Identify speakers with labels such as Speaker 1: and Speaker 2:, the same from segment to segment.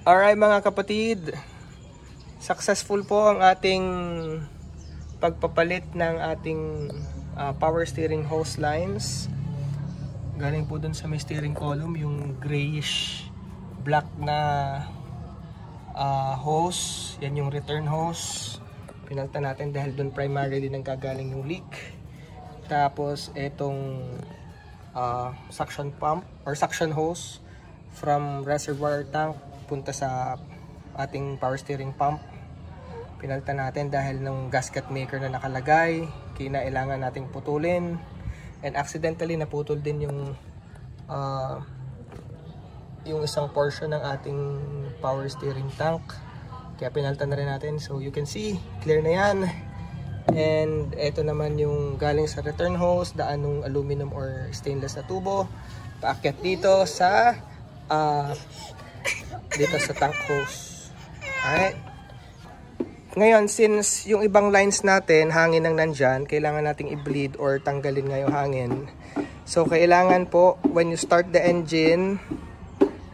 Speaker 1: Alright mga kapatid, successful po ang ating pagpapalit ng ating power steering hose lines. Galing po dun sa may steering column, yung grayish black na hose. Yan yung return hose. Pinalta natin dahil dun primarily nang gagaling yung leak. Tapos itong suction pump or suction hose from reservoir tank punta sa ating power steering pump. Pinalta natin dahil ng gasket maker na nakalagay, kinailangan nating putulin, and accidentally naputol din yung isang portion ng ating power steering tank, kaya pinalta na rin natin. So you can see, clear na yan. And ito naman yung galing sa return hose, daan ng aluminum or stainless na tubo paakyat dito sa tank hose. Alright. Ngayon, since yung ibang lines natin, hangin ang nandyan, kailangan nating i-bleed or tanggalin nga yung hangin. So, kailangan po, when you start the engine,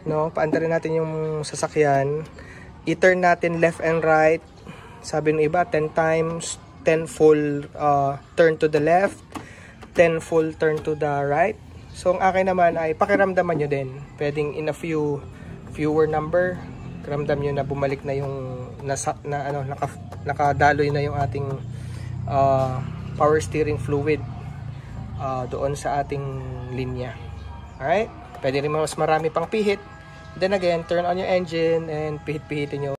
Speaker 1: paandarin natin yung sasakyan, i-turn natin left and right. Sabi ng iba, 10 times, 10 full turn to the left, 10 full turn to the right. So, ang akin naman ay pakiramdaman nyo din. Pwedeng in a fewer number, ramdam nyo na bumalik na yung nakadaloy na yung ating power steering fluid doon sa ating linya. Alright? Pwede rin mas marami pang pihit. Then again, turn on your engine and pihit-pihitin nyo.